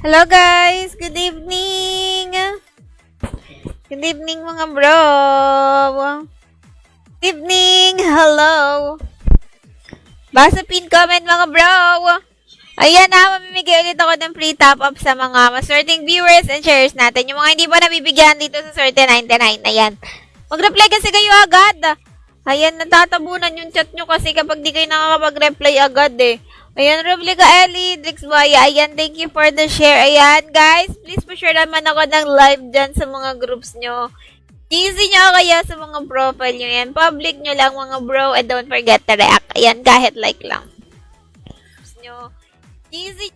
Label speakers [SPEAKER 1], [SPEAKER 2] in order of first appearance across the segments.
[SPEAKER 1] Hello guys! Good evening! Good evening mga bro! Good evening! Hello! Basa pin comment mga bro! Ayan na, mamimigay ulit ako ng free top-up sa mga maswerteng viewers and shares natin. Yung mga hindi pa nabibigyan dito sa Swerte 99. Ayan. Mag-reply kasi kayo agad. Ayan, natatabunan yung chat nyo kasi kapag di kayo nakakapag-reply agad eh. Ayan, Reblica Ellie, Drix Baya. Ayan, thank you for the share. Ayan, guys, please pa-share naman ako ng live dyan sa mga groups nyo. Easy nyo kaya sa mga profile nyo yan. Public nyo lang mga bro and don't forget to react. Ayan, kahit like lang. Nyo. Easy.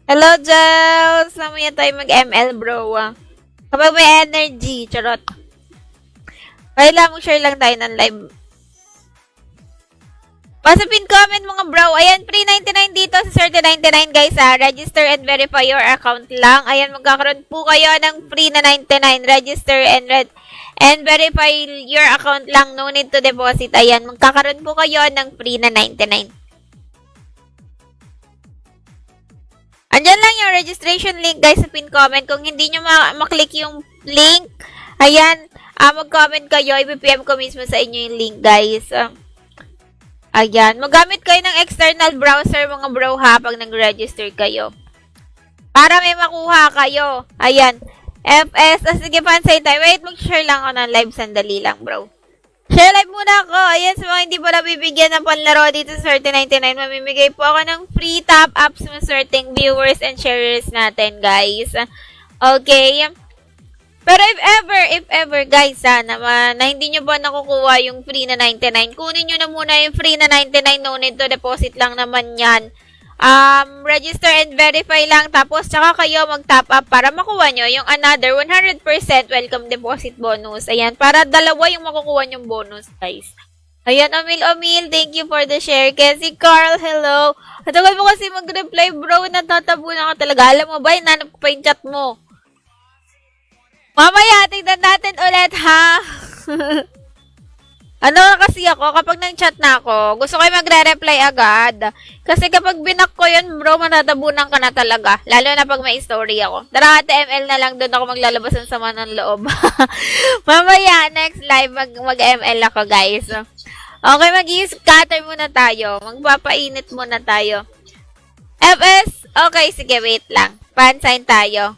[SPEAKER 1] Hello, Jels. Mamaya tayo mag-ML, bro. Kapag may energy, charot. Kaya mag-share lang tayo ng live. Basta pin comment mga bro. Ayan, free 99 dito sa Swerte 99 guys ha. Register and verify your account lang. Ayan, magkakaroon po kayo ng free na 99. Register and verify your account lang. No need to deposit. Ayan, magkakaroon po kayo ng free na 99. Andyan lang yung registration link guys sa pin comment. Kung hindi nyo maklik yung link, ayan, mag-comment kayo. I-PM ko mismo sa inyo yung link guys. Ayan, magamit kayo ng external browser mga bro ha pag nag-register kayo. Para may makuha kayo. Ayan, FS. Sige, pansay tayo. Wait, mag-share lang ako ng live. Sandali lang bro. Share live muna ako. Ayan, sa mga hindi pa nabibigyan ng panlaro dito sa Swerte 99, mamimigay po ako ng free top-ups sa swerteng viewers and sharers natin, guys. Okay. Pero if ever, guys, na hindi nyo ba nakukuha yung free na 99, kunin nyo na muna yung free na 99. No need to deposit lang naman yan. Register and verify lang. Tapos, tsaka kayo mag-top up para makuha nyo yung another 100% welcome deposit bonus. Ayan, para dalawa yung makukuha nyong bonus, guys. Ayan, Omil, thank you for the share. Kasi Carl, hello. Atagal mo kasi mag-reply, bro. Natatabunan ka talaga. Alam mo ba, hinanap ko pa yung chat mo. Mamaya, tignan natin ulit, ha? Ano kasi ako, kapag nag-chat na ako, gusto ko magre-reply agad. Kasi kapag binak ko yun, bro, matatabunan ka na talaga. Lalo na pag may story ako. Tara, ML na lang, doon ako maglalabas ng sama ng loob. Mamaya, next live, mag-ML ako, guys. Okay, mag-i-scatter muna tayo. Magpapainit muna tayo. FS, okay, sige, wait lang. Pansign tayo.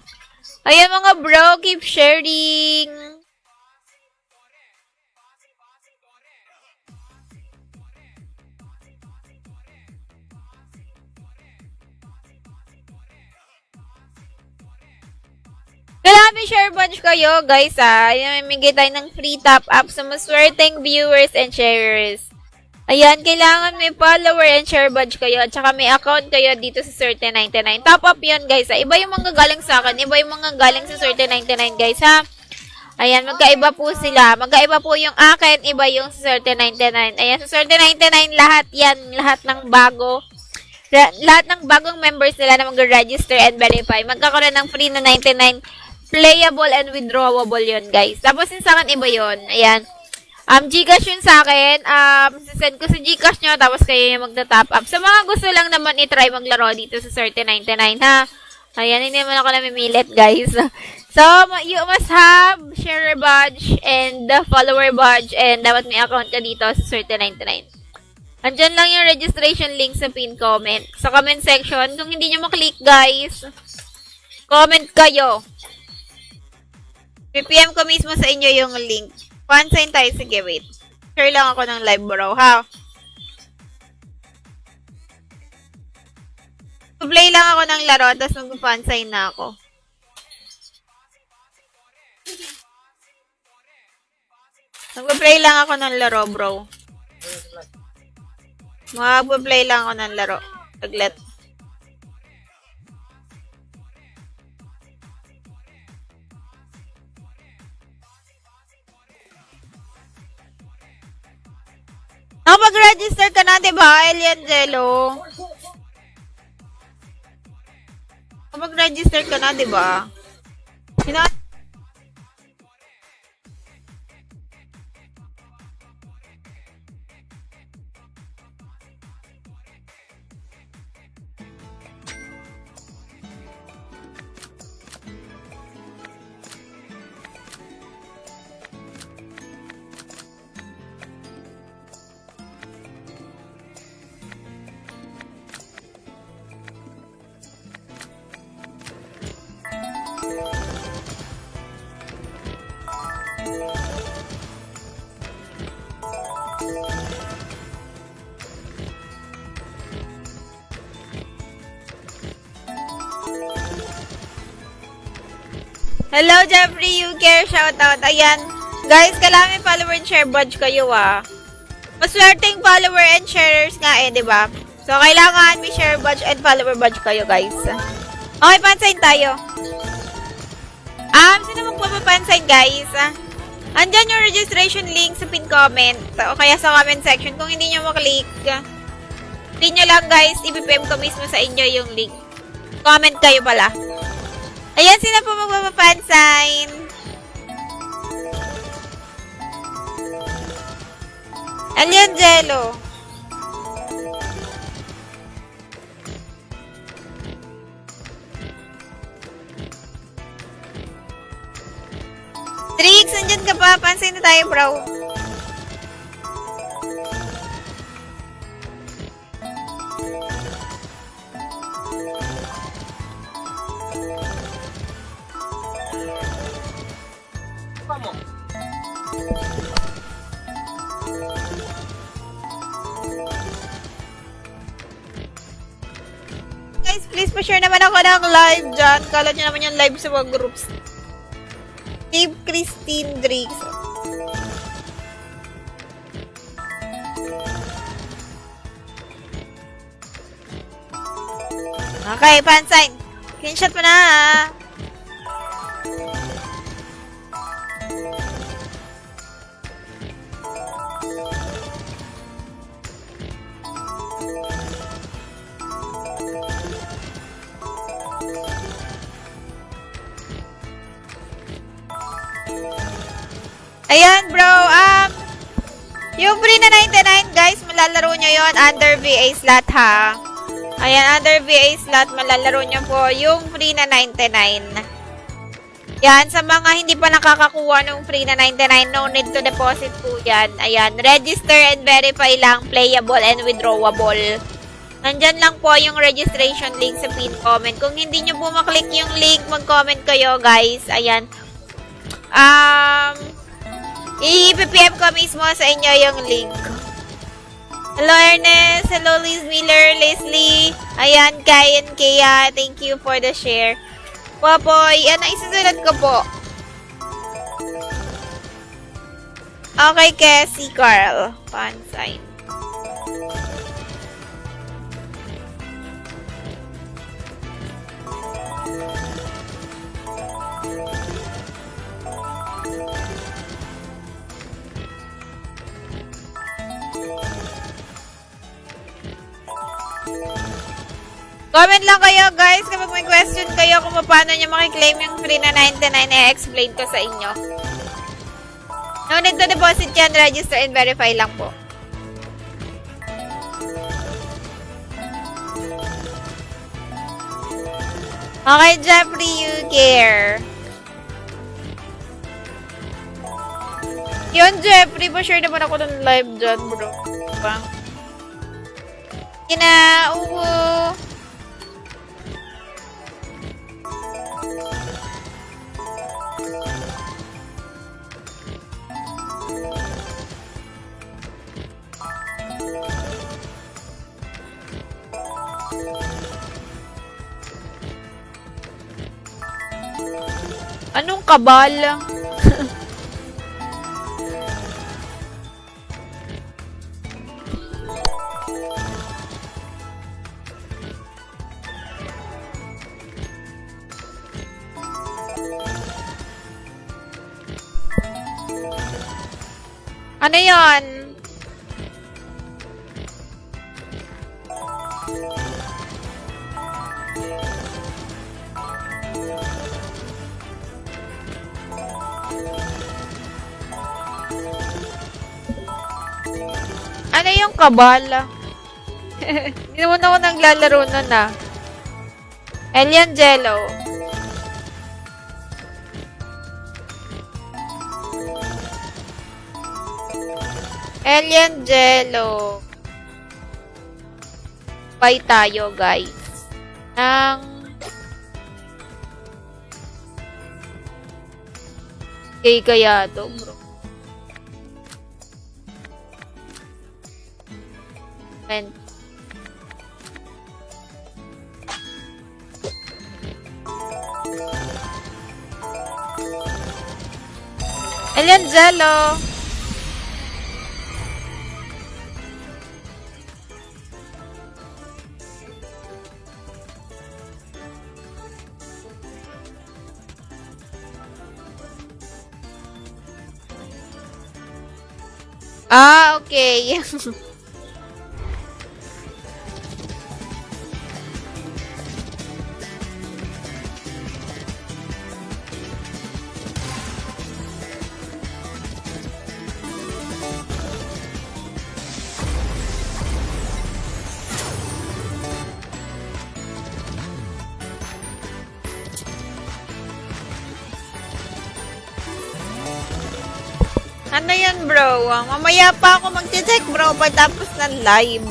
[SPEAKER 1] Ayan mga bro, keep sharing. Kailangan may share badge kayo, guys, ha. Ayan, may tayo ng free top-up sa maswerteng viewers and sharers. Ayan, kailangan may follower and share badge kayo at saka may account kayo dito sa Swerte 99. Top up yun, guys, ha. Iba yung mga galing sa akin, iba yung mga galing sa Swerte 99, guys, ha. Ayan, magkaiba po sila. Magkaiba po yung akin, iba yung sa Swerte 99. Ayan, sa Swerte 99, lahat yan, lahat ng bago. Lahat ng bagong members nila na mag-register and verify. Magkakaroon ng free na 99 playable and withdrawable yun, guys. Tapos yung sa akin, iba yun. Ayan. Gcash yun sa akin. Send ko sa Gcash nyo, tapos kayo yung magta-top up. Sa mga gusto lang naman i-try maglaro dito sa Swerte 99, ha? Ayan, hindi naman ako namimilit, guys. So, you must have share badge and follower badge and dapat may account ka dito sa Swerte 99. Andyan lang yung registration link sa pin comment. Sa comment section, kung hindi nyo maklik, guys, comment kayo. PPM ko mismo sa inyo yung link. Pansign tayo. Sige, wait. Share lang ako ng live, bro, ha? Play lang ako ng laro, tapos mag-pansign na ako. Mag-play lang ako ng laro, bro. Mag-play lang ako ng laro. Taglet. Nakapag-register ka na, diba, Eliangelo? Nakapag-register ka na, diba? Hello, Jeffrey, you care, shoutout. Ayan. Guys, kailangan may follower and share badge kayo, Maswerteng follower and sharers nga di ba? So, kailangan may share badge and follower badge kayo, guys. Okay, pansign tayo. Sino magpapapansign, guys? Andyan yung registration link sa pin comment o kaya sa comment section. Kung hindi nyo maklik, hindi nyo lang, guys, ipipm ko mismo sa inyo yung link. Comment kayo pala. Ayan, sino po magpapapansign? Alien Jello. Trix, andyan ka pa. Pansin na tayo, bro. Guys, please pa-share naman ako ng live dyan. Kala nyo naman yung live sa mga groups. Dave Christine Driggs. Okay, pansign. Screenshot mo na. Ayan, bro. Yung free na 99, guys, malalaro nyo yon under VA slot, ha? Ayan, under VA slot, malalaro nyo po yung free na 99. Yan, sa mga hindi pa nakakakuha ng free na 99, no need to deposit po yan. Ayan, register and verify lang, playable and withdrawable. Nandyan lang po yung registration link sa pin comment. Kung hindi nyo po maklik yung link, mag-comment kayo, guys. Ayan. I-PPM ko mismo sa inyo yung link. Hello, Ernest. Hello, Liz Miller, Leslie. Ayan, Kai and Kea. Thank you for the share. Popoy, isusunod ko po. Okay, Cassie Carl. Pansign. Comment lang kayo, guys, kapag may question kayo kung paano nyo makiklaim yung free na 99, i-explain ko sa inyo. No need to deposit yan, register and verify lang po. Okay, Jeffrey, you care. Yun, Jeffrey, pa-share naman ako ng live dyan, bro. Diba? Uwo. Anong kabal? Ano yon? Ano yung kabal? Hindi naman ako naglalaro nun, Alien Jello. Alien Jello. Buy tayo, guys. Ng okay kaya to, bro. And Eliangelo. Ah, okay. Ano yan, bro? Mamaya pa ako mag-check, bro, pagtapos ng live.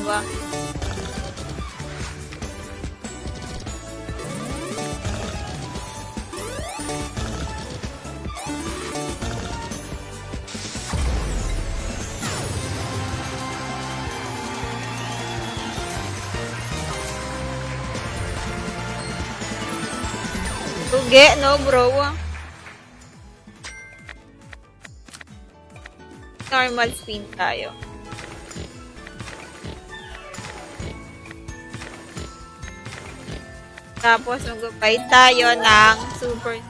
[SPEAKER 1] Tuge, no, bro? Normal spin tayo. Tapos, mag-buy tayo ng super.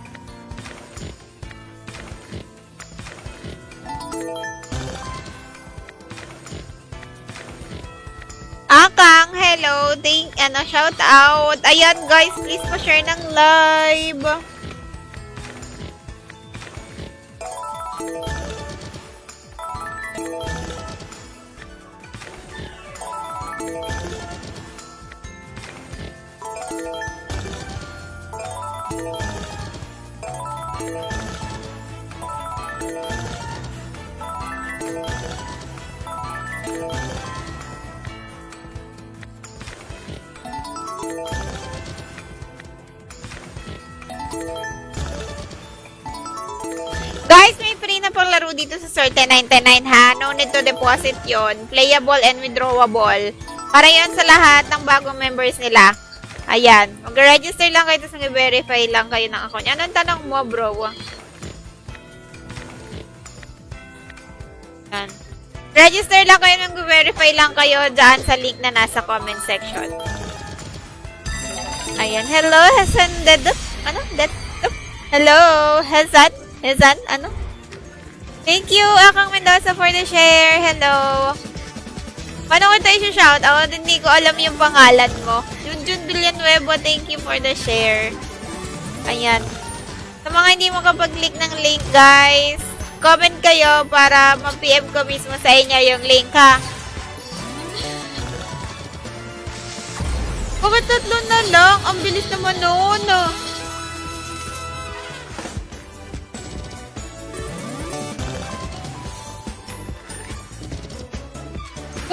[SPEAKER 1] Akang, hello. Shout out. Ayan, guys, please pa-share ng live. Guys, may free na pang laro dito sa Sir 1099 ha. No need to deposit yon. Playable and withdrawable. Para yon sa lahat ng bagong members nila. Ayan. Mag-register lang kayo tapos mag-verify lang kayo ng account. Anong tanong mo, bro? Ayan. Register lang kayo, mag-verify lang kayo dyan sa link na nasa comment section. Ayan. Hello, Hasan Dedup. Ano? Dedup? Hello, Hasan? Hasan? Ano? Thank you, Akang Mendoza, for the share. Hello. Paano ko tayo shout out? Hindi ko alam yung pangalan mo. Junjun Villanueva, thank you for the share. Ayan. Sa mga hindi makapag-click ng link, guys, comment kayo para ma-PM ko mismo sa inyo yung link, ha? Bakit 3 na lang? Ang bilis naman noon, ah.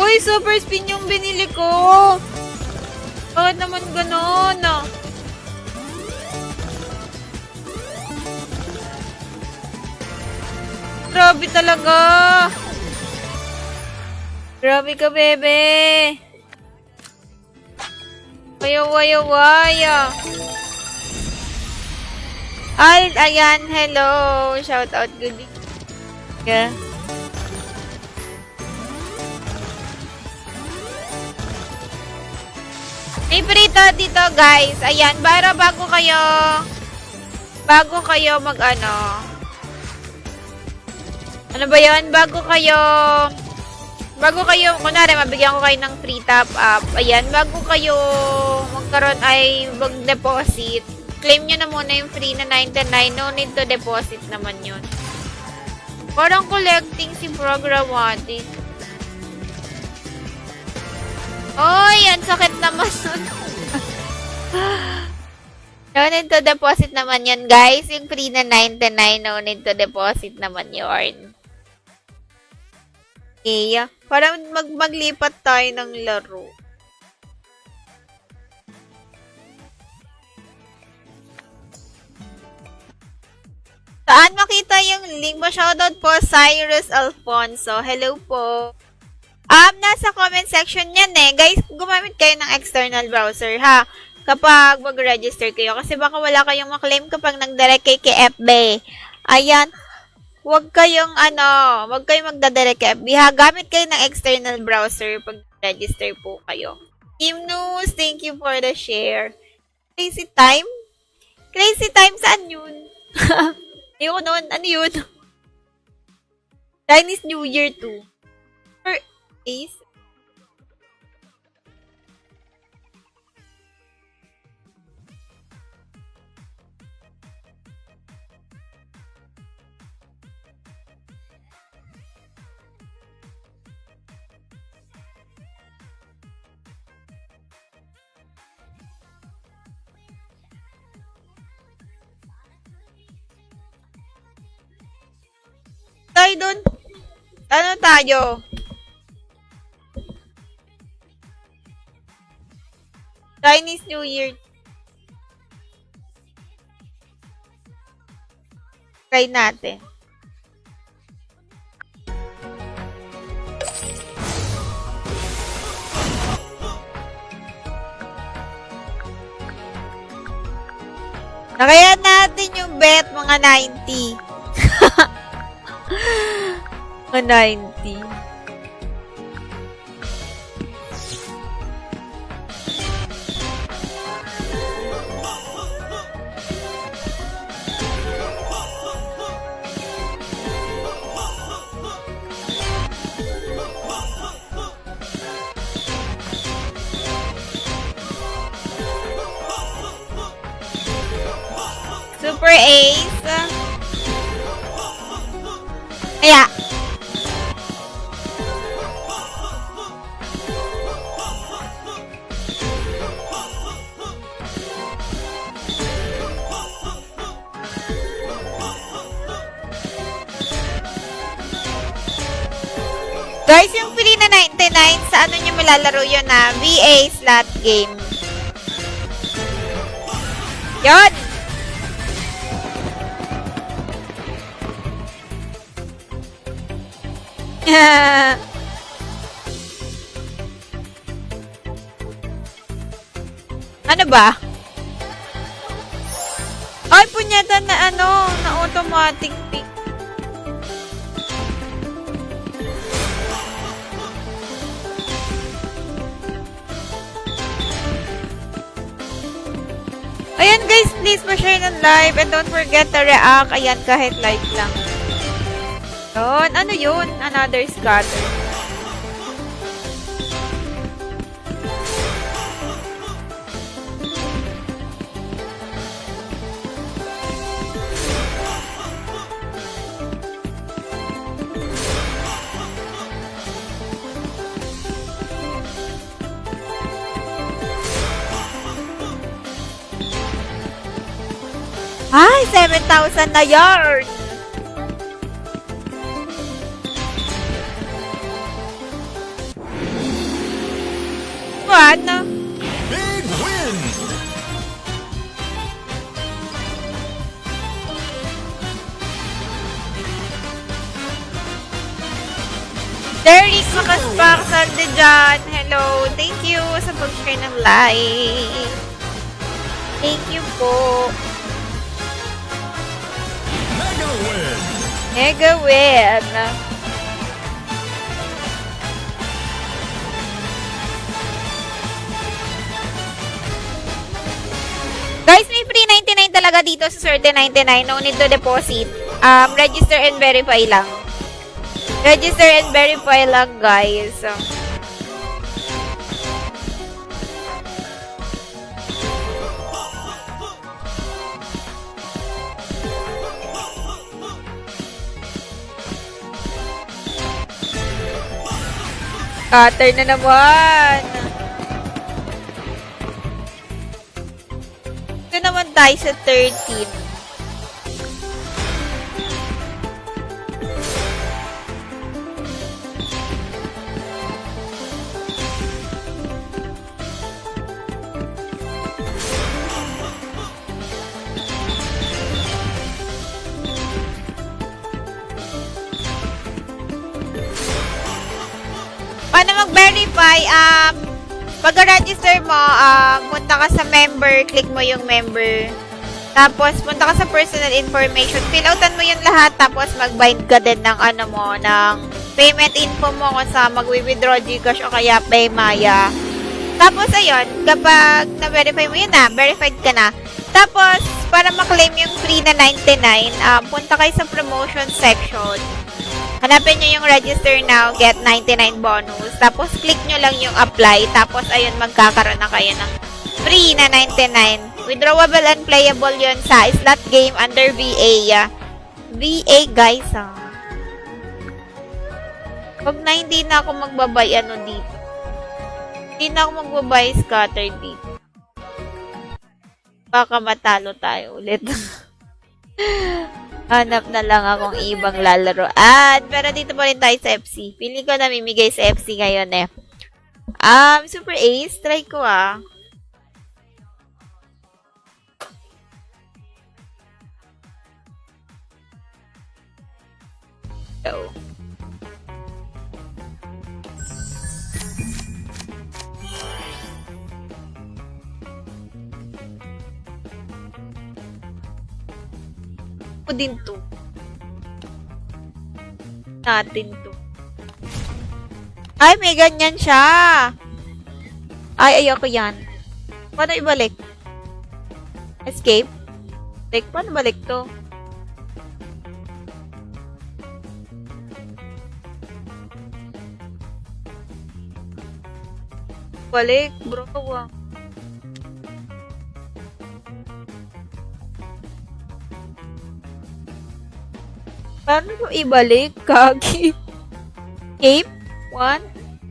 [SPEAKER 1] Uy, super spin yung binili ko. Bakit naman ganon? Grabe talaga. Grabe ka, bebe. Waya. Ayan, hello. Shout out, goodie. Yeah. May prito dito, guys. Ayan, para bago kayo mag-ano. Ano ba yun? Bago kayo, kunwari, mabigyan ko kayo ng free top up. Ayan, bago kayo magkaroon ay mag-deposit, claim nyo na muna yung free na 99. No need to deposit naman yun. Parang collecting si Programmatic. Oy, ang sakit naman nun. No need to deposit naman yun, guys. Yung free na 99, no need to deposit naman yun. Okay. Para maglipat tayo ng laro. Saan makita yung link mo? Shoutout po, Cyrus Alfonso. Hello po. Nasa comment section yan eh. Guys, gumamit kayo ng external browser, ha? Kapag mag-register kayo. Kasi baka wala kayong maklaim kapag nag-direct kay FB. Ayan. Huwag kayong huwag kayong magdadala kay FB. Ha, gamit kayo ng external browser pag register po kayo. Team News, thank you for the share. Crazy Time? Crazy Time, saan yun? Ayoko noon, ano yun? Chinese New Year 2. For Ace? Tayo dun. Ano tayo? Chinese New Year. Try natin. Nakaya natin yung bet mga 90. Mga 90. Super Ace. Kaya. Guys, yung free na 99, sa ano nyo malalaro yun na? VA slot game. Yun! Ano ba? Ay, punyeta na na automatic pick. Ayan guys, please pa-share ng live and don't forget to react. Ayan, kahit like lang. Yun, ano yun? Another scatter. Ay, 7,000 na yarn! Ano?
[SPEAKER 2] Big win!
[SPEAKER 1] Derek Makaspaksal de John. Hello. Thank you sa pag-share ng live. Thank you po.
[SPEAKER 2] Mega win!
[SPEAKER 1] Mega win. Guys, may free 99 talaga dito sa Swerte 99. No need to deposit. Register and verify lang. Register and verify lang, guys. Cutter na naman. Ito naman tayo sa 13. Paano mag-verify? Pag-register mo, punta ka sa member, click mo yung member. Tapos, punta ka sa personal information. Fill outan mo yun lahat. Tapos, mag-bind ka din ng ng payment info mo kung sa mag-withdraw Gcash o kaya Paymaya. Tapos, ayun, kapag na-verify mo yun na, verified ka na. Tapos, para maklaim yung free na 99, punta kayo sa promotion section. Hanapin nyo yung register now, get 99 bonus. Tapos, click nyo lang yung apply. Tapos, ayun, magkakaroon na kayo ng free na 99. Withdrawable and playable yun sa slot game under VA. VA, guys, Pag na hindi na ako magbabay, dito. Hindi na ako magbabay scatter dito. Baka matalo tayo ulit. Hanap na lang akong ibang lalaroan. Pero dito pa rin tayo sa FC. Feeling ko namimigay sa FC ngayon eh. Super Ace. Try ko So. Ako din to. Natin to. Ay, may ganyan siya. Ay, ayoko yan. Paano ibalik? Escape? Like, paano balik to? Balik, bro. Paano mo ibalik? Kagi. Escape? One.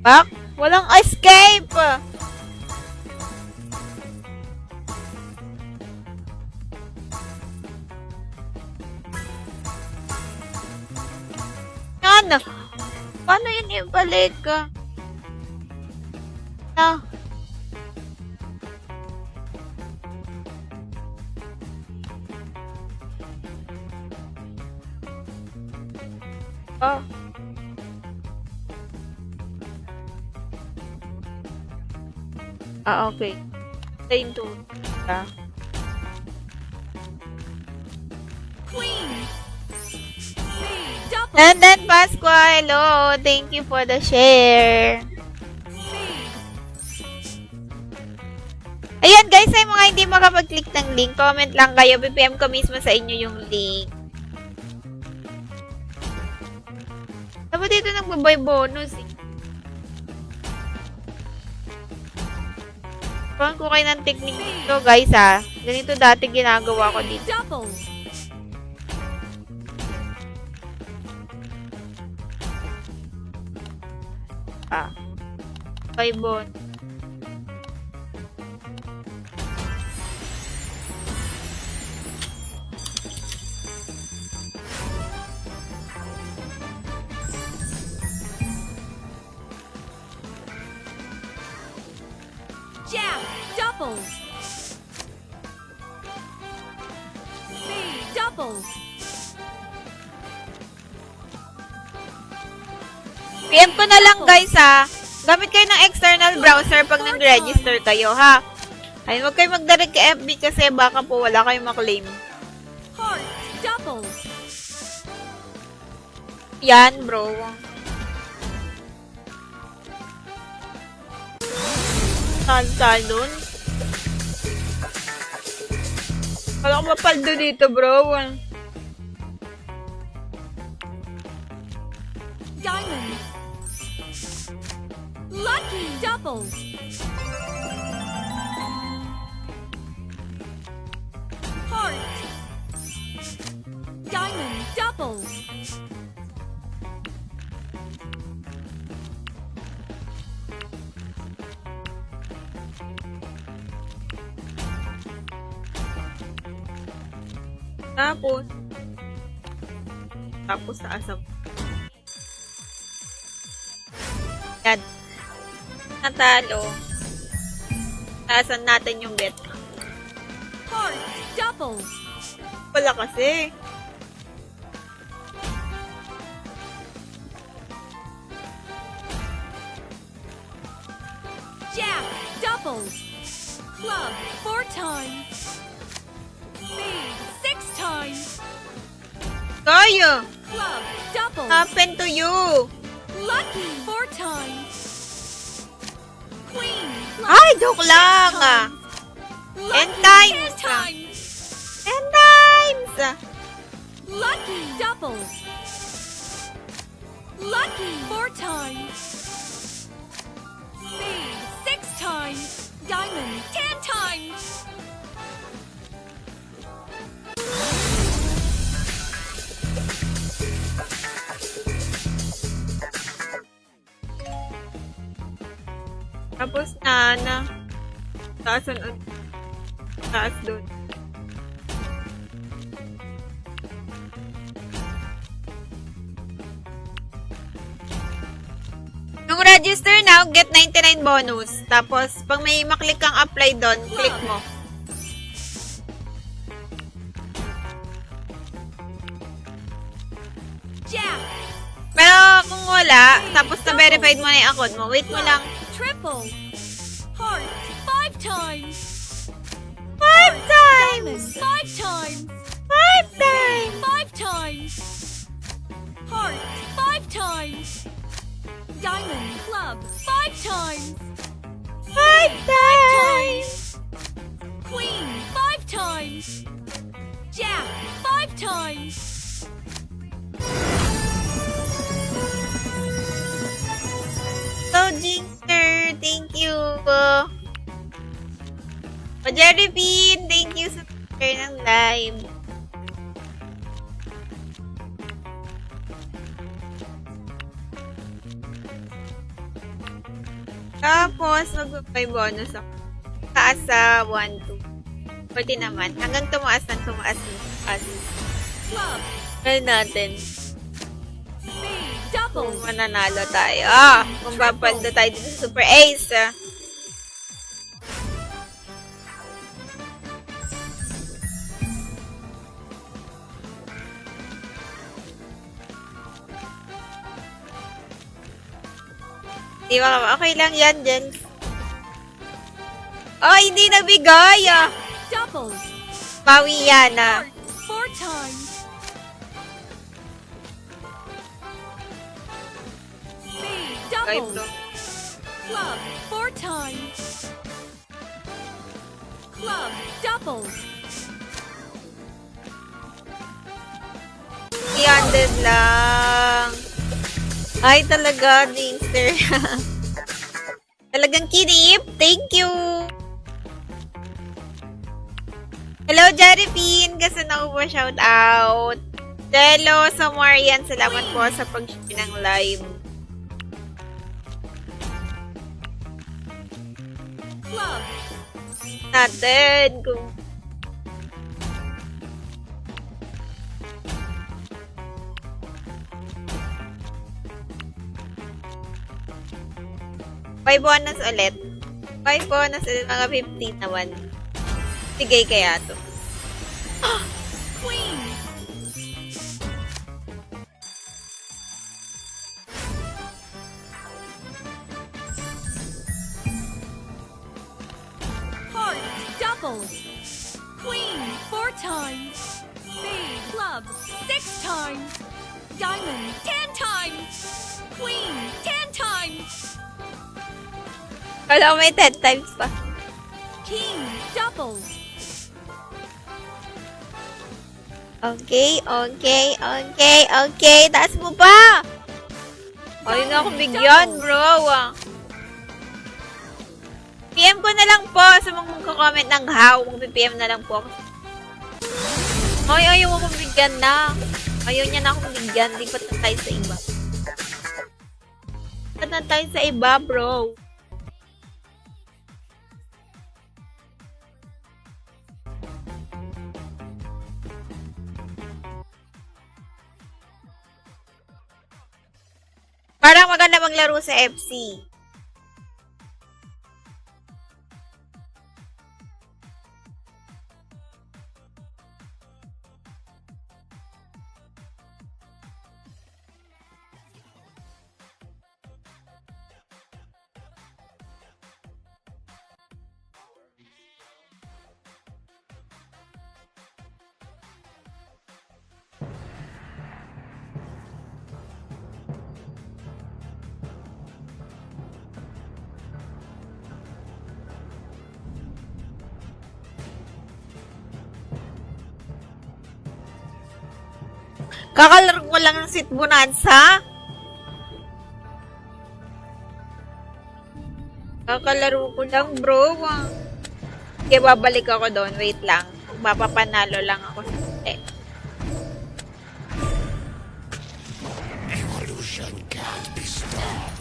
[SPEAKER 1] Back. Walang escape! Yan! Paano yun ibalik? Na. Oh. Okay. Time to. And then, Pasqua, hello. Thank you for the share. Ayan, guys, ay mga hindi makapag-click ng link, comment lang kayo. BPM ko mismo sa inyo yung link. Dapat dito nagbabay bonus eh. Turuan ko kayo ng technique dito, guys, Ganito dati ginagawa ko dito. By bonus.
[SPEAKER 3] Jab, doubles. Speed, doubles.
[SPEAKER 1] PM ko na lang, guys, Gamit kayo ng external browser pag nag-register kayo, Ay, huwag kayo mag-direct ka FB kasi baka po wala kayong maklaim.
[SPEAKER 3] Heart, doubles.
[SPEAKER 1] Yan, bro. Talon. Wala ko mapaldo dito, bro.
[SPEAKER 3] Diamond. Lucky doubles. Heart. Diamond doubles.
[SPEAKER 1] Tapos sa asap. Yan. Natalo. Taasan natin yung bet.
[SPEAKER 3] Heart doubles.
[SPEAKER 1] Wala kasi.
[SPEAKER 3] Jack doubles. Club 4 times. Spade 6 times.
[SPEAKER 1] Kaya!
[SPEAKER 3] Club double.
[SPEAKER 1] Happen to you!
[SPEAKER 3] Lucky 4 times. Queen. Club
[SPEAKER 1] Ay, joke
[SPEAKER 3] 6
[SPEAKER 1] lang!
[SPEAKER 3] times.
[SPEAKER 1] And
[SPEAKER 3] Lucky
[SPEAKER 1] times.
[SPEAKER 3] 10 times.
[SPEAKER 1] 10 times!
[SPEAKER 3] Lucky double. Lucky 4 times. Spade 6 times. Diamond 10 times.
[SPEAKER 1] Tapos na. Taas doon. Yung register now, get 99 bonus. Tapos, pag may maklik kang apply doon, click mo.
[SPEAKER 3] Jack.
[SPEAKER 1] Pero kung wala, tapos na-verified mo na yung account mo, wait mo lang.
[SPEAKER 3] Triple. Heart 5 times.
[SPEAKER 1] 5
[SPEAKER 3] Diamond
[SPEAKER 1] times!
[SPEAKER 3] 5 times.
[SPEAKER 1] 5 times!
[SPEAKER 3] 5 times. Heart 5 times. Diamond club 5 times.
[SPEAKER 1] 5 times!
[SPEAKER 3] Queen 5 times. Jack 5 times.
[SPEAKER 1] So, Jinxer, thank you. Jerry Bean, thank you sa share ng live. Tapos, mag-buy bonus ako. Taas sa 1, 2. 40 naman. Hanggang tumaas.
[SPEAKER 3] Club.
[SPEAKER 1] Try natin.
[SPEAKER 3] Spade
[SPEAKER 1] Kung
[SPEAKER 3] double.
[SPEAKER 1] mananalo tayo. Kung papaldo tayo dito sa Super Ace. Di ba? Okay lang yan, Jen. Oh, hindi nabigay.
[SPEAKER 3] Double.
[SPEAKER 1] Bawi yan,
[SPEAKER 3] Heart 4 times. Spade
[SPEAKER 1] Okay,
[SPEAKER 3] double.
[SPEAKER 1] bro.
[SPEAKER 3] Club 4 times. Club double.
[SPEAKER 1] 300 lang. Ay, talaga, Jinxer. Talagang kinip. Thank you. Hello, Jerry Bean. Kasi na po shout out. Hello, sa Marian. Salamat po sa pag-share ng live.
[SPEAKER 3] Club.
[SPEAKER 1] Natin. Kung Buy bonus ulit. Buy bonus ulit. Mga 15 naman. Bigay kaya to.
[SPEAKER 3] Queen. Heart double. Queen 4 times. Spade club 6 times. Diamond 10 times. Queen 10 times.
[SPEAKER 1] Kala ko may 10 times pa.
[SPEAKER 3] King double.
[SPEAKER 1] Okay. Taas mo pa! Ayaw na akong bigyan, bro. PM ko na lang po sa mga magko-comment ng how. Mag-PM na lang po ako. Ayaw akong bigyan na. Ayaw niya na akong bigyan. Lipat na tayo sa iba. Lipat na tayo sa iba, bro. Parang maganda maglaro sa FC. Kakalaro ko lang ng Sweet Bonanza. Kakalaro ko lang, bro. Okay, babalik ako doon. Wait lang. Mapapanalo lang ako.
[SPEAKER 2] Evolution can't be stopped.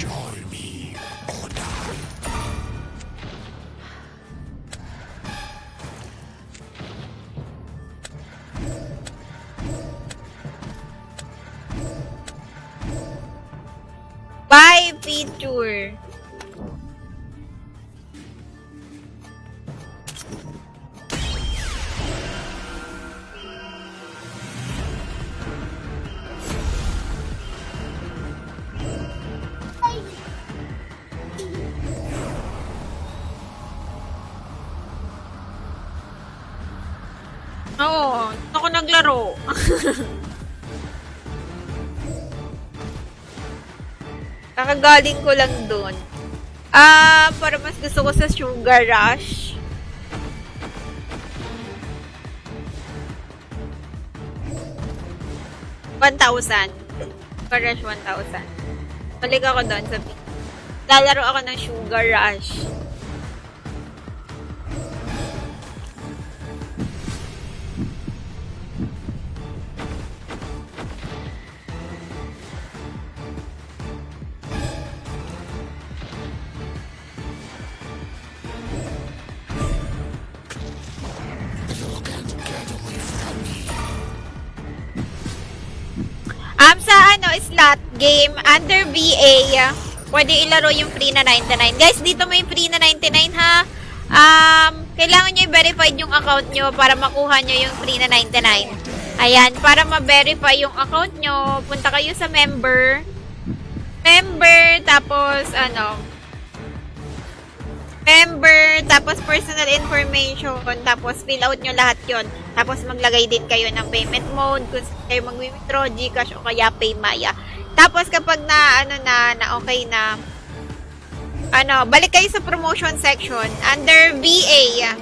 [SPEAKER 2] Dormi or die.
[SPEAKER 1] Bye, feature. Oo, ako naglaro. Kakagaling ko lang doon. Para mas gusto ko sa Sugar Rush. $1,000. Sugar Rush 1,000. Balik ako doon sa lalaro ako ng Sugar Rush. Sa slot game, under VA, pwede ilaro yung free na 99. Guys, dito may free na 99 ha. Kailangan nyo i-verify yung account nyo para makuha nyo yung free na 99. Ayan, para ma-verify yung account nyo, punta kayo sa member, tapos member, tapos personal information, tapos fill out nyo lahat yon. Tapos maglagay din kayo ng payment mode, kung kayo mag-withdraw, Gcash o kaya Paymaya. Tapos kapag na okay na, balik kayo sa promotion section, under VA,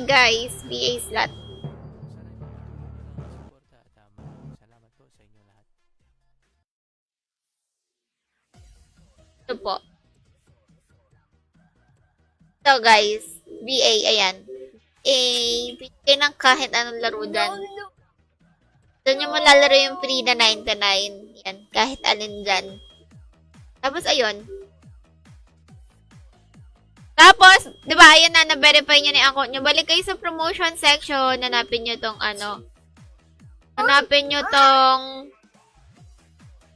[SPEAKER 1] guys, VA slot. Ito po. So guys, VA, ayan. Pili ng kahit anong laro dyan. Doon nyo malalaro yung free na 99. Yan, kahit alin dyan. Tapos, ayun. Tapos, di ba, ayan na, na-verify nyo na yung account nyo. Balik kayo sa promotion section. Hanapin nyo tong Hanapin nyo tong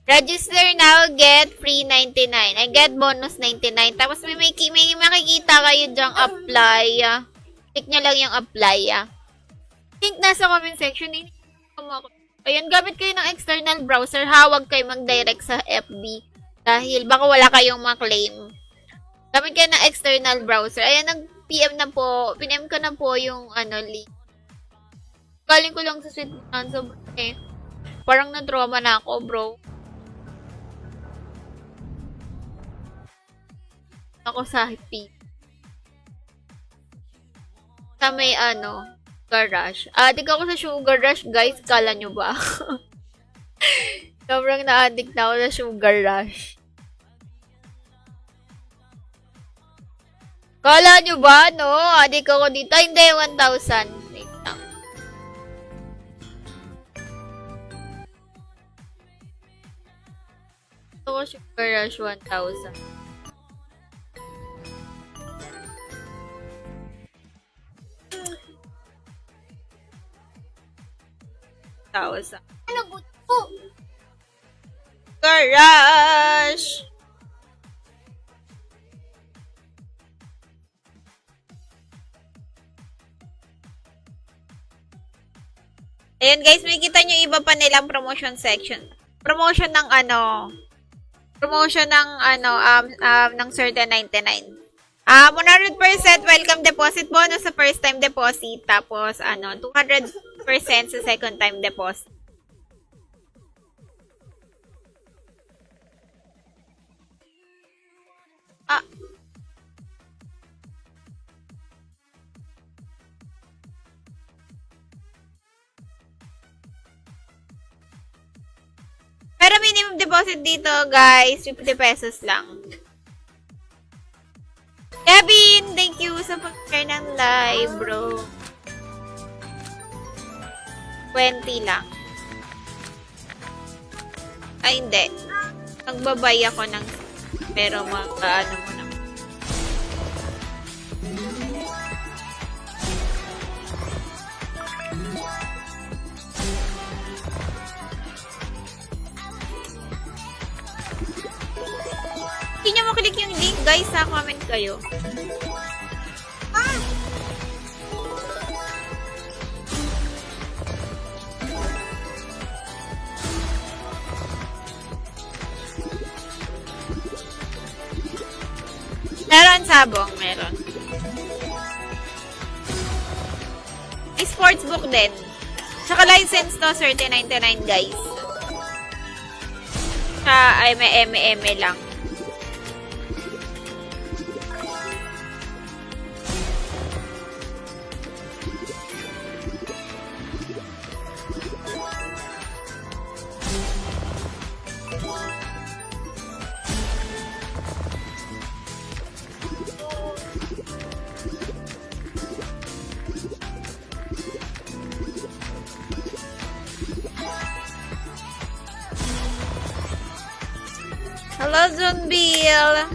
[SPEAKER 1] register now, get free 99. I get bonus 99. Tapos, may makikita kayo dyang apply. Click nyo lang yung apply. Link nasa comment section. Ayan, gamit kayo ng external browser. Huwag kayo mag-direct sa FB. Dahil baka wala kayong ma-claim. Gamit kayo ng external browser. Ayan, nag-PM na po. PM ko na po yung link. Galing ko lang sa Sweet Bonanza. Parang na-trauma na ako, bro. Ako sa HP. Sa may Sugar Rush. Addict ako sa Sugar Rush, guys. Kala nyo ba? Sobrang na-addict na ako sa Sugar Rush. Kala nyo ba, no? Addict ako dito. Ay, hindi, 1,000. Wait lang. Ito ko Sugar Rush 1,000. Garage! Ayan guys, may kita nyo iba pa nilang promotion section. Promotion ng promotion ng ng certain 99. 100% welcome deposit bonus sa first time deposit, tapos 200% sa second time deposit. Pero minimum deposit dito, guys, 50 pesos lang. Kevin, thank you sa pag-share ng live, bro. 20 lang. Ay, hindi. Magbabay ako ng pero mag-ano mo na. Hindi nyo maklik yung link, guys, sa comment kayo. Meron sabong, meron. May sportsbook din. Tsaka license to, 30.99, guys. Ay, may eme lang. Hello, Zunbil!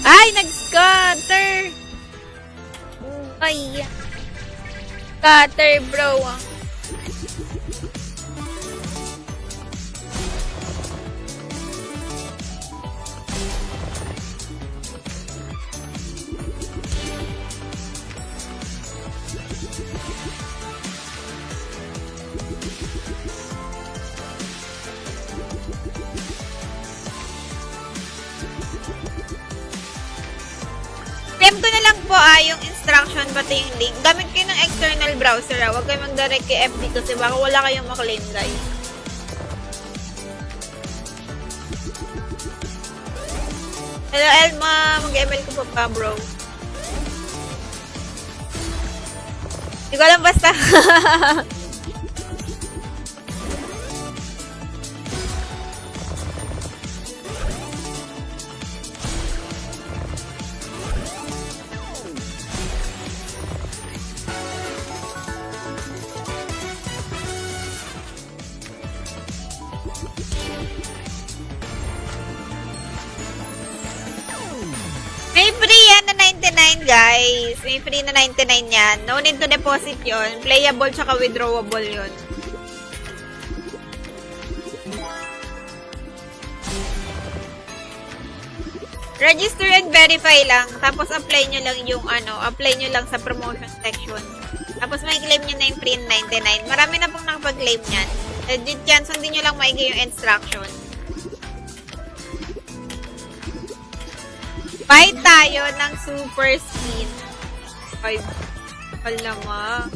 [SPEAKER 1] Ay, nag-scatter! Ay, scatter, bro. Send ko na lang po yung instruction pati yung link. Gamit kayo ng external browser. Huwag kayo mag-direct kay FB kasi baka wala kayong maklaim, guys. Hello, Elma. Mag-ML ko pa, bro. Hindi ko alam basta. May free yan na 99, guys. May free na 99 yan. No need to deposit yon. Playable tsaka withdrawable yon. Register and verify lang. Tapos apply nyo lang yung apply nyo lang sa promotion section. Tapos may claim nyo na yung free 99. Marami na pong nakapag-claim yan. Legit yan. Sundin nyo lang maigi yung instruction. Buy tayo ng super skin. Ay, palama.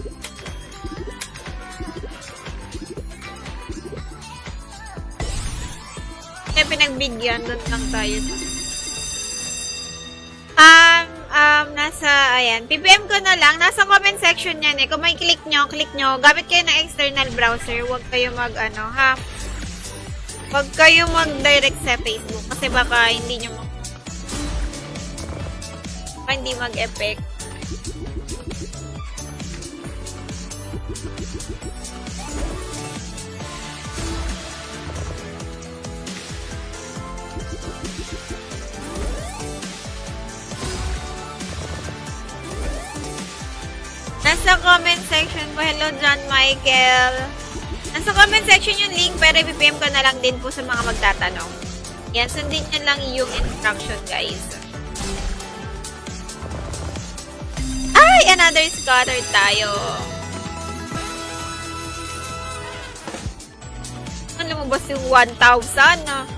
[SPEAKER 1] Kaya pinagbigyan, doon lang tayo. Ayan. PPM ko na lang. Nasa comment section yan eh. Kung may click nyo. Gamit kayo ng external browser. Huwag kayo Huwag kayo mag-direct sa Facebook. Kasi baka hindi nyo hindi mag-effect. Nasa comment section po. Hello, John Michael. Nasa comment section yung link, pero i-PM ko na lang din po sa mga magtatanong. Yan, sundin nyo lang yung instruction, guys. Ay, another scatter tayo. Lumabas yung 1,000, no?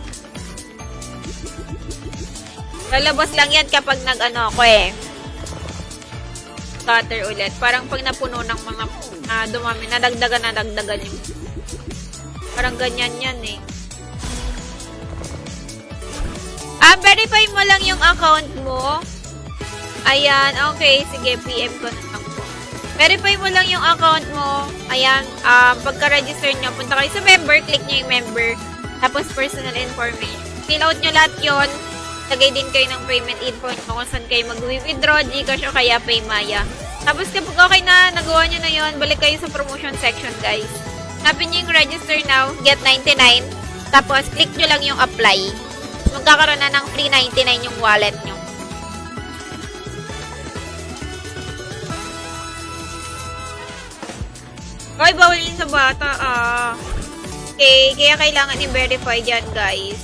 [SPEAKER 1] Lalabas lang yan kapag nag-ano ako eh. Scatter ulit. Parang pag napuno ng mga dumami, nadagdagan yung parang ganyan yan eh. Verify mo lang yung account mo. Ayan, okay. Sige, PM ko na lang po. Verify mo lang yung account mo. Ayan, pagka-register nyo, punta kayo sa member, click nyo yung member. Tapos personal information. Fill out nyo lahat yun. Lagay din kayo ng payment info nyo kung saan kayo mag-withdraw, Gcash o kaya Paymaya. Tapos kapag okay na, nagawa nyo na yun, balik kayo sa promotion section, guys. Hanapin nyo yung register now, get 99. Tapos click nyo lang yung apply. Magkakaroon na ng free 99 yung wallet nyo. Ay, bawal yun sa bata, Okay, kaya kailangan i-verify dyan, guys.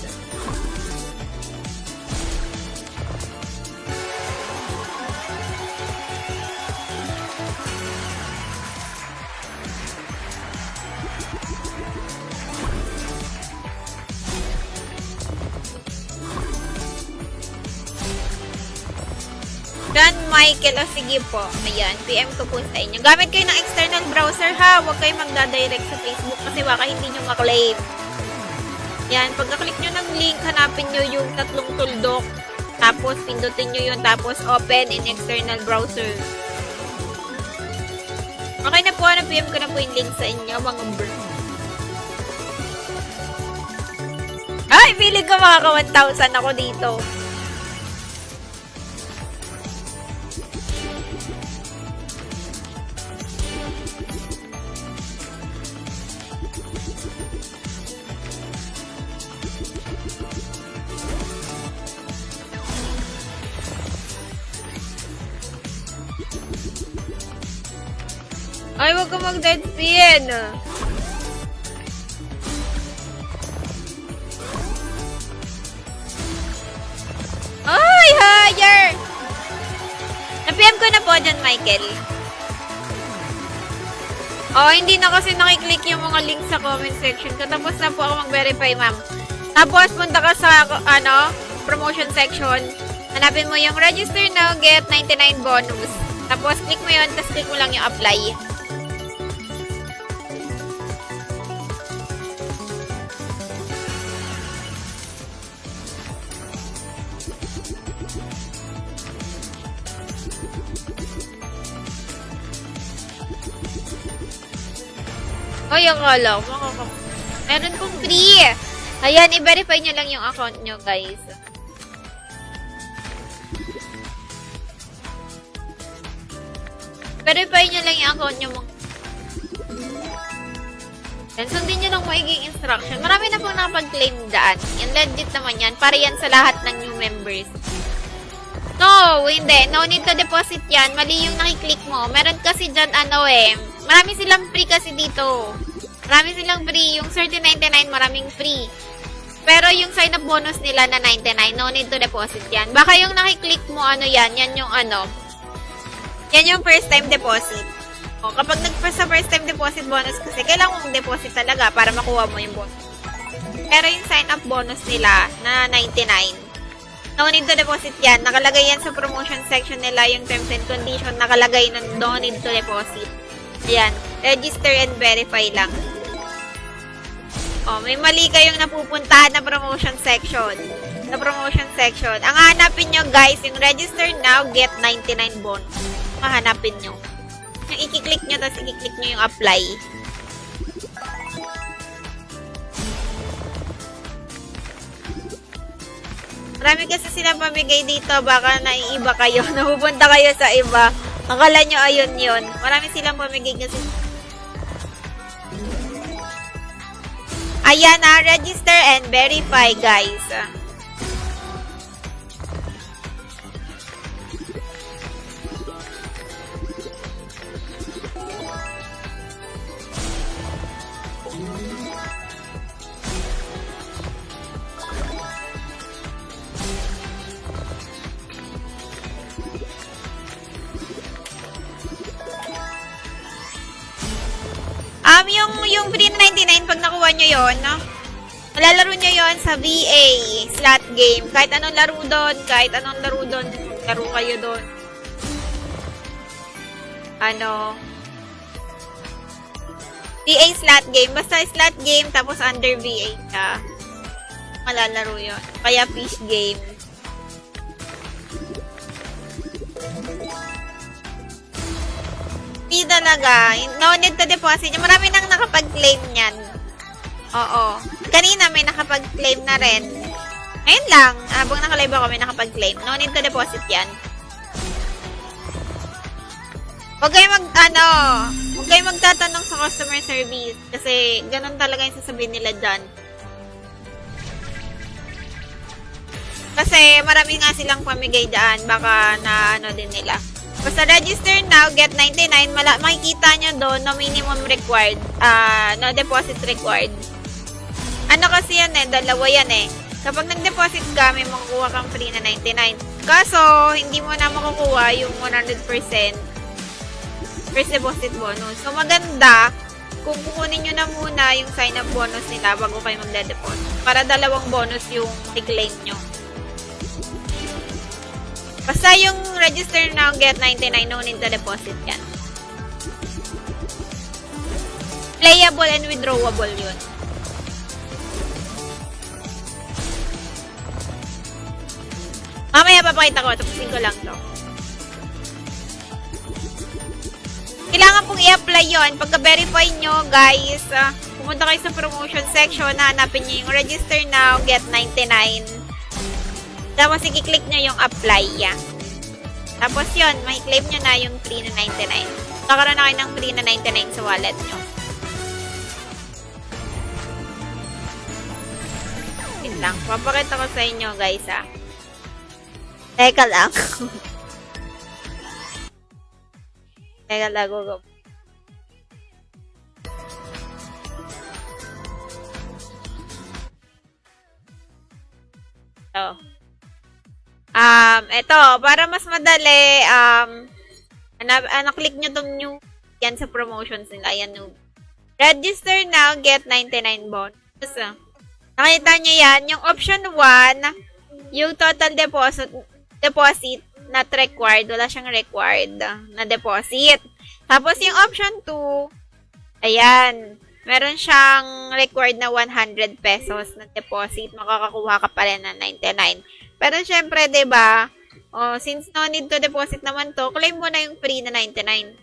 [SPEAKER 1] John Michael, sige po. Ayan, PM ko po sa inyo. Gamit kayo ng external browser ha. Huwag kayo magdadirect sa Facebook kasi baka hindi nyo maklaim. Yan, pagka-click nyo ng link, hanapin nyo yung tatlong tuldok. Tapos, pindutin nyo yun. Tapos, open in external browser. Okay na po, PM ko na po yung link sa inyo, mga bro. Ay, feeling ko makaka 1,000 ako dito. Ay, wag ka mag-dead spin. Ay, higher! Na-PM ko na po dyan, Michael. Oh, hindi na kasi nakiklik yung mga link sa comment section. Katapos na po ako mag-verify, ma'am. Tapos, punta ka sa, promotion section. Hanapin mo yung register now, get 99 bonus. Tapos, click mo yun, tapos click mo lang yung apply. Ay, akala ko meron pong free. Ayan, i-verify nyo lang yung account nyo, guys. Verify nyo lang yung account nyo. Yan, sundin nyo lang maiging instruction. Marami na pong nakapag-claim daan. Yan, legit naman yan. Para yan sa lahat ng new members. No, hindi. No need to deposit yan. Mali yung nakiklik mo. Meron kasi dyan, marami silang free kasi dito. Marami silang free. Yung 30.99, maraming free. Pero yung sign-up bonus nila na 99, no need to deposit yan. Baka yung nakiklik mo, yan yung yan yung first time deposit. O, kapag sa first time deposit bonus kasi, kailangan mong deposit talaga para makuha mo yung bonus. Pero yung sign-up bonus nila na 99, no need to deposit yan. Nakalagay yan sa promotion section nila, yung terms and condition, nakalagay na no need to deposit. Ayan, register and verify lang. O, may mali kayong napupuntahan na promotion section. Sa promotion section. Ang hanapin nyo, guys, yung register now, get 99 bonus. Mahanapin nyo. Yung i-click nyo, tapos i-click nyo yung apply. Marami kasi sila pamigay dito. Baka naiiba kayo. Napupunta kayo sa iba. Akala nyo ayun yun. Marami silang pamigay kasi. Ayan na. Register and verify, guys. Yung free na 99, pag nakuha nyo yun, no? Malalaro nyo yun sa VA, slot game. Kahit anong laro doon, laro kayo doon. VA slot game. Basta slot game, tapos under VA ka. Malalaro yun. Kaya fish game. Hindi talaga. No need to deposit. Marami nang nakapag-claim yan. Oo. Kanina may nakapag-claim na rin. Ngayon lang, habang nakalive ako may nakapag-claim. No need to deposit yan. Huwag kayo magtatanong sa customer service. Kasi, ganun talaga yung sasabihin nila dyan. Kasi, marami nga silang pamigay dyan. Baka na din nila. Basta register now, get 99, makikita nyo doon, no minimum required, no deposit required. Kasi yan dalawa yan Kapag nag-deposit ka, may makukuha kang free na 99. Kaso, hindi mo na makukuha yung 100% first deposit bonus. So, maganda kung kukunin nyo na muna yung sign-up bonus nila bago kayo magde-deposit. Para dalawang bonus yung i-claim nyo. Basta yung register now, get 99, no need to deposit yan. Playable and withdrawable yun. Mamaya papakita ko. Tapusin ko lang to. Kailangan pong i-apply yun. Pagka-verify nyo, guys, pumunta kayo sa promotion section, hanapin nyo yung register now, get 99. Tapos, i-click nyo yung apply. Tapos yun, may claim nyo na yung free na 99. Nakaroon na kayo ng free na 99 sa wallet nyo. Yun lang. Papakita ko sa inyo, guys, Teka lang. Teka lang, go. Ito, para mas madali, click nyo tong new, yan sa promotions nila, yan new. Register now, get 99 bonus. Nakita nyo yan, yung option 1, yung total deposit not required, wala siyang required na deposit. Tapos yung option 2, ayan, meron siyang required na 100 pesos na deposit, makakakuha ka pa rin ng 99. Pero syempre, 'di ba? Since no need to deposit naman to, claim mo na yung free na 99.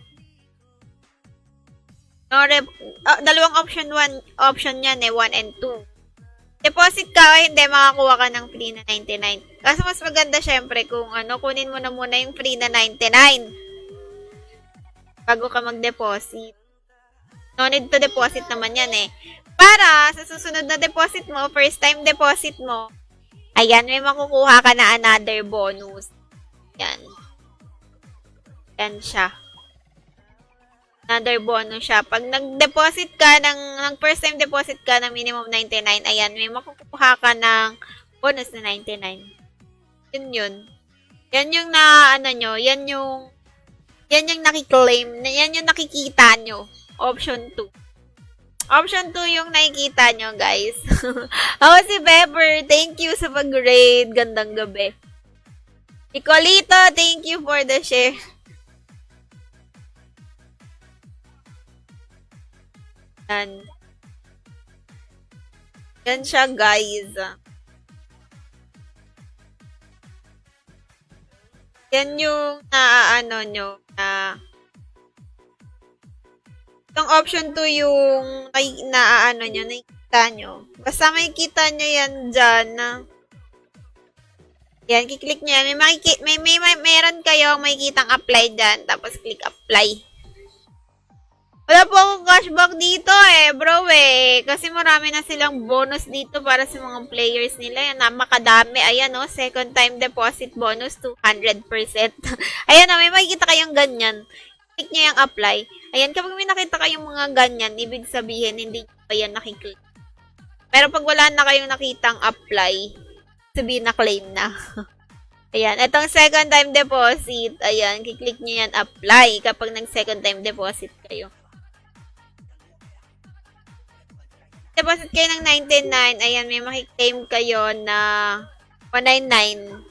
[SPEAKER 1] Dalawang option yan 1 and 2. Deposit ka, hindi makakuha ka ng free na 99. Kasi mas maganda syempre kung kunin mo na muna yung free na 99 bago ka mag-deposit. No need to deposit naman yan Para sa susunod na deposit mo, first time deposit mo, ayan, may makukuha ka na another bonus. Yan. Yan siya. Another bonus siya. Pag nag-deposit ka ng first time deposit ka ng minimum 99, ayan, may makukuha ka ng bonus na 99. Yun. Yan yung yan yung nakiklaim, yan yung nakikita nyo. Option 2. Option 2 yung nakikita nyo, guys. Ako si Pepper. Thank you sa pag-grade. Gandang gabi. Icolito, thank you for the share. Yan siya, guys. Yan yung nyo na itong option 2 yung nakikita nyo. Basta makikita nyo yan dyan. Yan, kiklik nyo yan. Meron kayong makikitang apply dyan. Tapos click apply. Wala po akong cashback dito bro Kasi marami na silang bonus dito para sa mga players nila. Yan, makadami. Ayan second time deposit bonus 200%. Ayan may makikita kayong ganyan. Click nyo yung apply. Ayan, kapag may nakita kayong mga ganyan, ibig sabihin, hindi nyo pa yan nakiklik. Pero pag wala na kayong nakitang apply, sabihin na claim na. Ayan, itong second time deposit, ayan, kiklik nyo yan apply kapag nag second time deposit kayo. Deposit kayo ng 99, ayan, may makiklaim kayo na 199.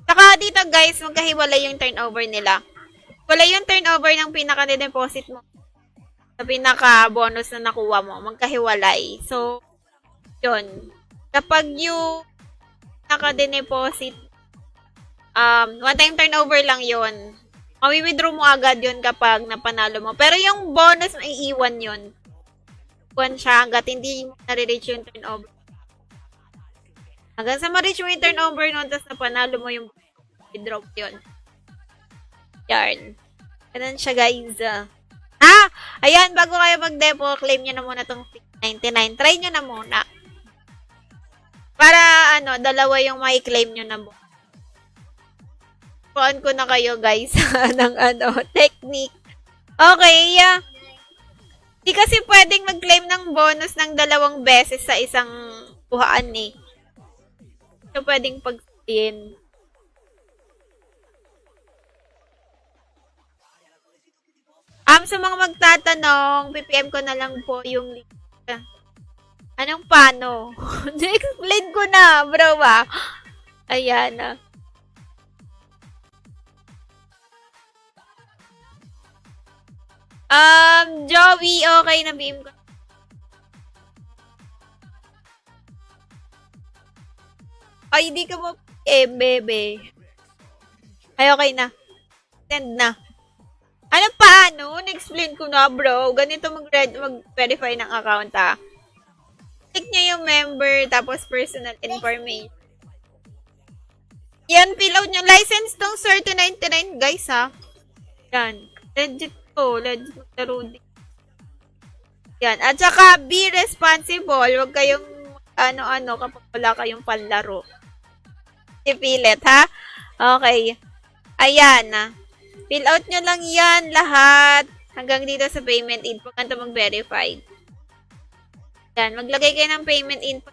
[SPEAKER 1] Saka dito guys, magkahiwalay yung turnover nila. Wala yung turnover ng pinaka-deposit mo sa pinaka-bonus na nakuha mo. Magkahiwalay. So, yun. Kapag yung pinaka-deposit, one time turnover lang yun. Mawi-withdraw mo agad yun kapag napanalo mo. Pero yung bonus, maiiwan yun. Iwan siya hanggat hindi mo nare-reach yung turnover. Hanggang sa ma-reach mo yung turnover nun, tapos napanalo mo yung withdraw yun. Yarn. Ganun siya, guys. Ayan, bago kayo mag-depo, claim nyo na muna tong 99. Try nyo na muna. Para, dalawa yung mai-claim nyo na muna. Puan ko na kayo, guys, ng, technique. Okay, di kasi pwedeng mag-claim ng bonus ng 2 beses sa isang kuhaan, eh. So, pwedeng pagsabihin. Sa mga magtatanong, PPM ko na lang po yung link. Anong paano? Na-explain ko na, bro, Ayan, Joey, okay na beam ko. Ay, hindi ka mo bebe. Ay, okay na. Send na. Ano paano? Na-explain ko na, bro. Ganito mag-verify ng account, Click nyo yung member, tapos personal information. Yan, fill out nyo. License tong Sir 299, guys, Yan. Legit to. Legit maglaro din. Yan. At saka, be responsible. Huwag kayong kapag wala kayong panlaro. Ipilit, ha? Okay. Ayan, fill out nyo lang yan lahat hanggang dito sa payment info. Kanto mag-verify. Yan. Maglagay kayo ng payment info.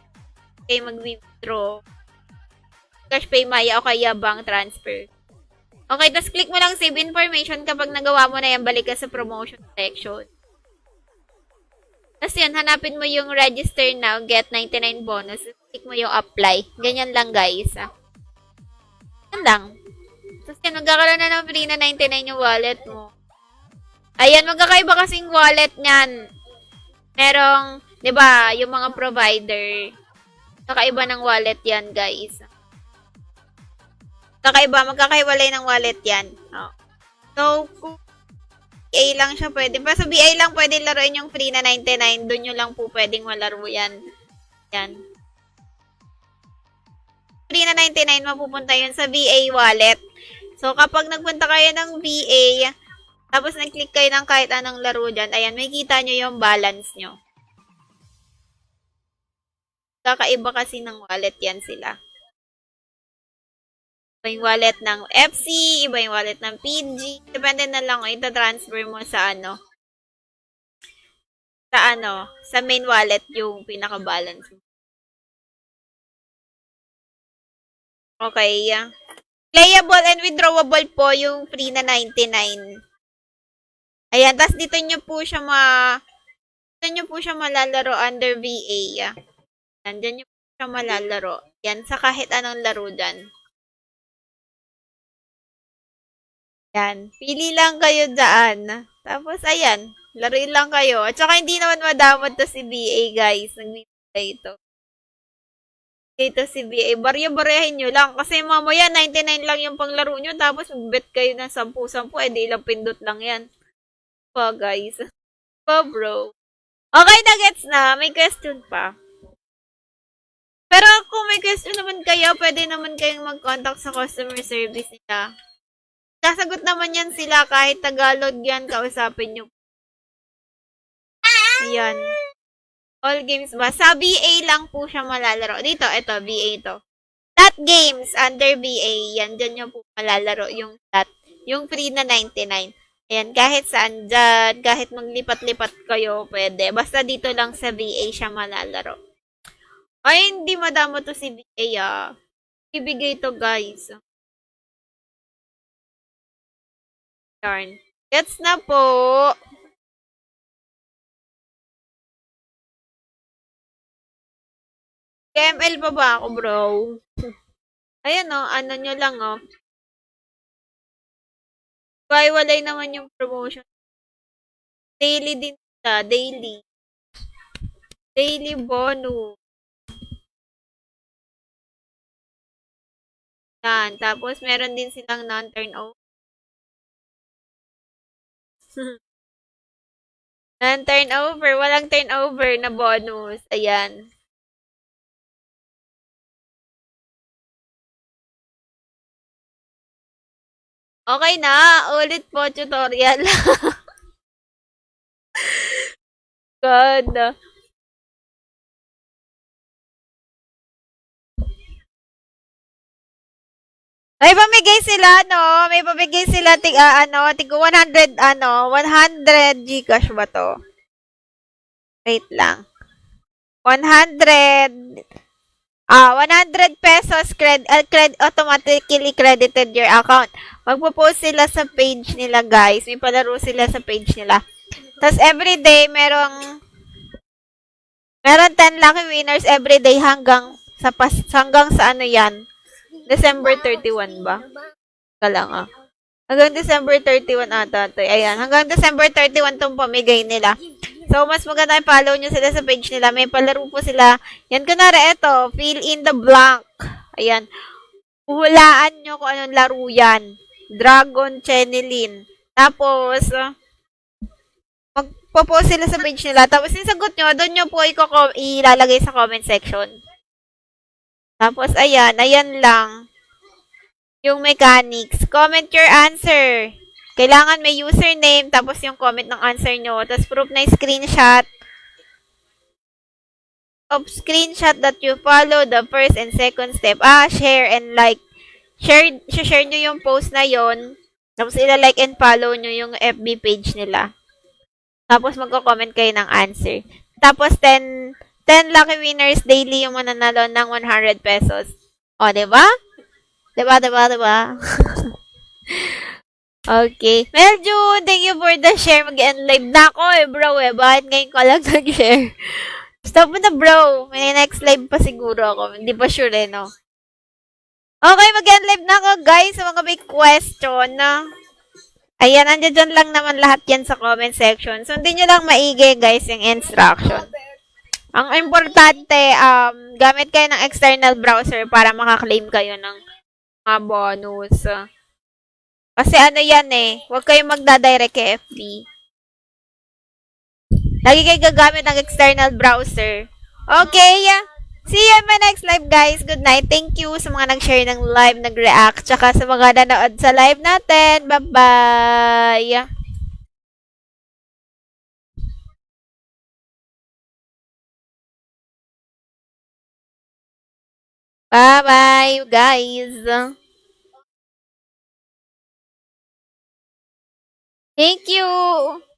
[SPEAKER 1] Kayo mag-withdraw. Cash pay, Maya, o kaya bank transfer. Okay, tapos click mo lang save information. Kapag nagawa mo na yan, balik ka sa promotion section. Tapos yun, hanapin mo yung register now, get 99 bonus. Click mo yung apply. Ganyan lang, guys. Yan lang. Tapos yan, magkakaroon na ng free na 99 yung wallet mo. Ayan, magkakaiba kasing wallet niyan. Merong, di ba, yung mga provider. Kakaiba ng wallet yan, guys. Magkakaiwalay ng wallet yan. So, kung BA lang siya pwede. Pero sa BA lang pwede laruin yung free na 99. Doon nyo lang po pwedeng malaro yan. Yan. Free na 99, mapupunta yun sa VA wallet. So, kapag nagpunta kayo ng VA, tapos nag-click kayo ng kahit anong laro dyan, ayan, may kita nyo yung balance nyo. Kakaiba kasi ng wallet yan sila. Iba yung wallet ng FC, iba yung wallet ng PG. Depende na lang kung ita-transfer mo sa sa main wallet yung pinaka-balance mo. Okay. Playable and withdrawable po yung free na 99. Ayan, tas dito nyo po siya malalaro under VA. Ayan, dyan nyo po siya malalaro. Yan, sa kahit anong laro dyan. Yan, pili lang kayo dyan. Tapos, ayan, laro lang kayo. At saka hindi naman madamot to si VA, guys. Nagbibigay ito. Dito si VA. Barya-baryahin nyo lang. Kasi mamaya, 99 lang yung panglaro nyo. Tapos, bet kayo ng 10-10. Di ilang pindot lang yan. Pa, guys. Pa, bro. Okay na, gets na. May question pa. Pero kung may question naman kayo, pwede naman kayong mag-contact sa customer service nila. Sasagot naman yan sila. Kahit Tagalog yan, kausapin nyo. Ayan. All games ba? Sa VA lang po siya malalaro. Dito, ito, VA to. Stat games under VA. Yan, dyan nyo po malalaro yung stat. Yung free na 99. Ayan, kahit saan dyan, kahit maglipat-lipat kayo, pwede. Basta dito lang sa VA siya malalaro. Ay, hindi madamo to si VA, Ibigay to, guys. Yarn. Gets na po. KML pa ba ako, bro? Ayan o, ano nyo lang o. Walay naman yung promotion. Daily din siya, daily. Daily bonus. Yan. Tapos, meron din silang non-turnover. Non-turnover. Walang turnover na bonus. Ayan. Okay na. Ulit po tutorial. God. May pamigay sila, no? May pamigay sila, tig 100, 100 Gcash ba to? Wait lang. 100, 100 pesos automatically credited your account. Magpo-post sila sa page nila, guys. May palaro sila sa page nila. Tapos, everyday, meron 10 lucky winners everyday hanggang sa ano yan? December 31 ba? Kala nga. Hanggang December 31 ata ito. Ayan. Hanggang December 31 itong pamigay nila. So, mas maganda i-follow nyo sila sa page nila. May palaro po sila. Yan, kunwari, ito. Fill in the blank. Ayan. Huhulaan nyo kung anong laro yan. Dragon Chenilin. Tapos, magpo-post sila sa page nila. Tapos, yung sagot nyo, doon nyo po ilalagay sa comment section. Tapos, ayan lang. Yung mechanics. Comment your answer. Kailangan may username, tapos yung comment ng answer nyo. Tapos, proof na screenshot that you follow the first and second step. Share and like. Share nyo yung post na yon. Tapos, ila-like and follow nyo yung FB page nila. Tapos, magko-comment kayo ng answer. Tapos, 10 lucky winners daily yung mananalo ng 100 pesos. O, diba? Diba? Okay. Medyo, thank you for the share. Mag-end live na ako bro Bakit ngayon ko lang nag-share? Stop mo na, bro. May next live pa siguro ako. Hindi pa sure no? Okay, mag-end live na ako, guys. Sa mga may question, no? Ayan, andyan lang naman lahat yan sa comment section. So, hindi nyo lang maigi, guys, yung instruction. Ang importante, gamit kayo ng external browser para makaklaim kayo ng mga bonus. Kasi ano yan huwag kayong magdadirect kay FB. Lagi kayo gagamit ng external browser. Okay, see you in my next live, guys. Good night. Thank you sa mga nag-share ng live, nag-react, tsaka sa mga nanood sa live natin. Bye-bye! Bye-bye, you guys! Thank you!